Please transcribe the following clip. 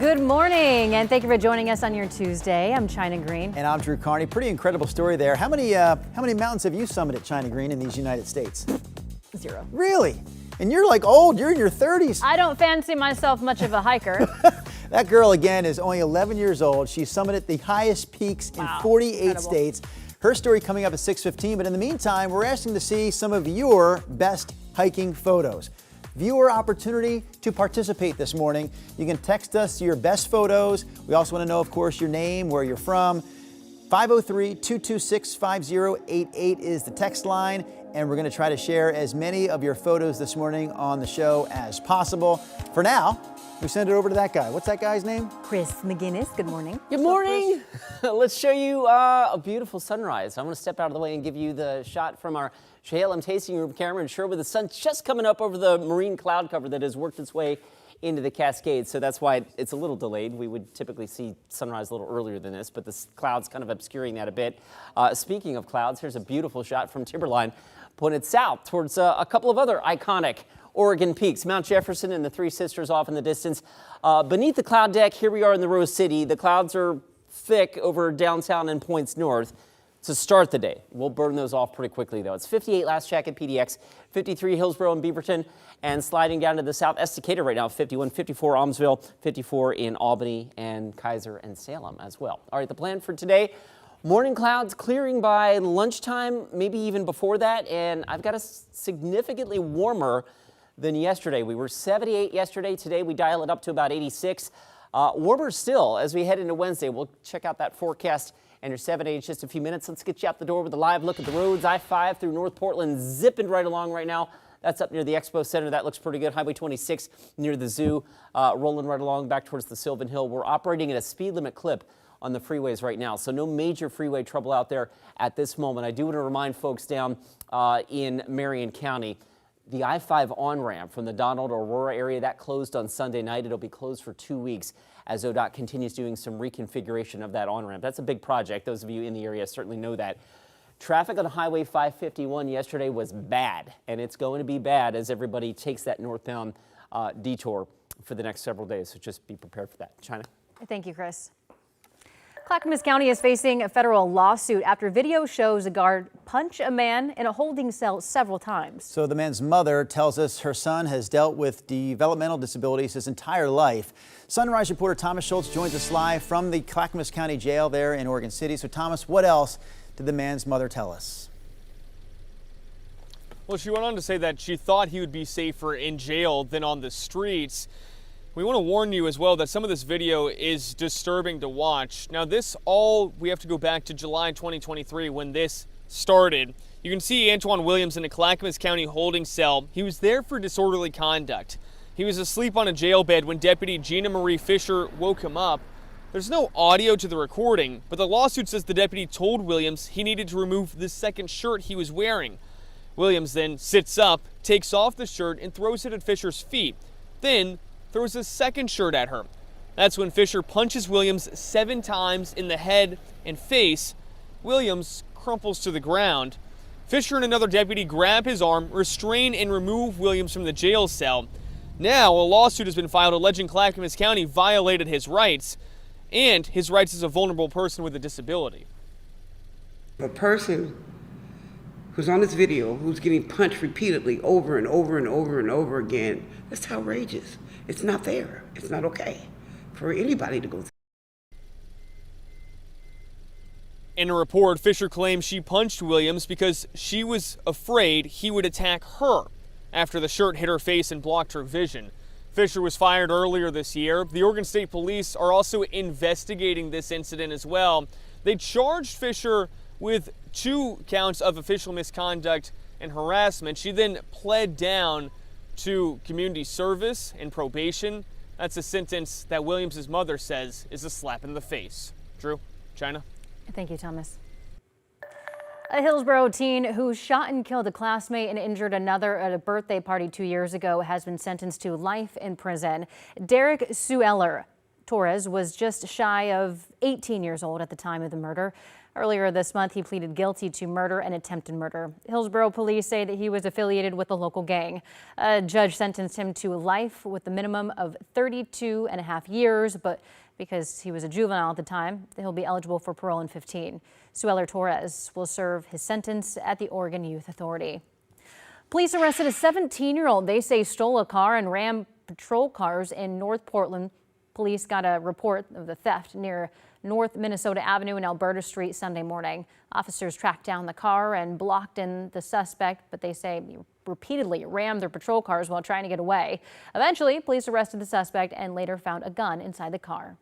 Good morning, and thank you for joining us on your Tuesday. I'm China Green. And I'm Drew Carney. Pretty incredible story there. How many mountains have you summited, China Green, in these United States? 0. Really? And you're like old, you're in your 30s. I don't fancy myself much of a hiker. That girl, again, is only 11 years old. She summited the highest peaks in 48 incredible. states. Her story coming up at 6:15, but in the meantime, we're asking to see some of your best hiking photos. Viewer opportunity to participate this morning. You can text us your best photos. We also want to know, of course, your name, where you're from. 503-226-5088 is the text line, and we're going to try to share as many of your photos this morning on the show as possible. For now, we send it over to that guy. What's that guy's name? Chris McGinnis, good morning. Good morning. Let's show you a beautiful sunrise. I'm going to step out of the way and give you the shot from our Shale tasting room camera and sure with the sun just coming up over the marine cloud cover that has worked its way into the Cascades. So that's why it's a little delayed. We would typically see sunrise a little earlier than this, but the clouds kind of obscuring that a bit. Speaking of clouds, here's a beautiful shot from Timberline pointed south towards a couple of other iconic Oregon peaks, Mount Jefferson and the Three Sisters off in the distance. Beneath the cloud deck, here we are in the Rose City. The clouds are thick over downtown and points north to start the day. We'll burn those off pretty quickly, though. It's 58 Last Check at PDX, 53 Hillsboro and Beaverton, and sliding down to the south, Estacada right now, 51, 54 Almsville, 54 in Albany and Kaiser and Salem as well. All right, the plan for today, morning clouds clearing by lunchtime, maybe even before that, and I've got us significantly warmer than yesterday. We were 78 yesterday. Today we dial it up to about 86. Warmer still as we head into Wednesday. We'll check out that forecast and your 7-8 in just a few minutes. Let's get you out the door with a live look at the roads. I-5 through North Portland, zipping right along right now. That's up near the Expo Center. That looks pretty good. Highway 26 near the zoo, rolling right along back towards the Sylvan Hill. We're operating at a speed limit clip on the freeways right now, so no major freeway trouble out there at this moment. I do want to remind folks down in Marion County, the I-5 on-ramp from the Donald Aurora area, that closed on Sunday night. It'll be closed for 2 weeks as ODOT continues doing some reconfiguration of that on-ramp. That's a big project. Those of you in the area certainly know that. Traffic on Highway 551 yesterday was bad, and it's going to be bad as everybody takes that northbound detour for the next several days. So just be prepared for that. China? Thank you, Chris. Clackamus County is facing a federal lawsuit after video shows a guard punch a man in a holding cell several times. So the man's mother tells us her son has dealt with developmental disabilities his entire life. Sunrise reporter Thomas Schultz joins us live from the Clackamus County Jail there in Oregon City. So Thomas, what else did the man's mother tell us? Well, she went on to say that she thought he would be safer in jail than on the streets. We want to warn you as well that some of this video is disturbing to watch. Now we have to go back to July 2023 when this started. You can see Antoine Williams in a Clackamus County holding cell. He was there for disorderly conduct. He was asleep on a jail bed when Deputy Gina Marie Fisher woke him up. There's no audio to the recording, but the lawsuit says the deputy told Williams he needed to remove the second shirt he was wearing. Williams then sits up, takes off the shirt, and throws it at Fisher's feet. Then throws a second shirt at her. That's when Fisher punches Williams 7 times in the head and face. Williams crumples to the ground. Fisher and another deputy grab his arm, restrain and remove Williams from the jail cell. Now, a lawsuit has been filed alleging Clackamus County violated his rights and his rights as a vulnerable person with a disability. A person who's on this video, who's getting punched repeatedly over and over and over and over again, that's outrageous. It's not fair. It's not okay for anybody to go through. In a report, Fisher claims she punched Williams because she was afraid he would attack her after the shirt hit her face and blocked her vision. Fisher was fired earlier this year. The Oregon State Police are also investigating this incident as well. They charged Fisher with 2 counts of official misconduct and harassment. She then pled down to community service and probation. That's a sentence that Williams' mother says is a slap in the face. Drew, China? Thank you, Thomas. A Hillsboro teen who shot and killed a classmate and injured another at a birthday party 2 years ago has been sentenced to life in prison. Derek Sueller Torres was just shy of 18 years old at the time of the murder. Earlier this month, he pleaded guilty to murder and attempted murder. Hillsborough police say that he was affiliated with the local gang. A judge sentenced him to life with a minimum of 32.5 years, but because he was a juvenile at the time, he'll be eligible for parole in 15. Sueller Torres will serve his sentence at the Oregon Youth Authority. Police arrested a 17-year-old they say stole a car and rammed patrol cars in North Portland. Police got a report of the theft near North Minnesota Avenue and Alberta Street Sunday morning. Officers tracked down the car and blocked in the suspect, but they say he repeatedly rammed their patrol cars while trying to get away. Eventually, police arrested the suspect and later found a gun inside the car.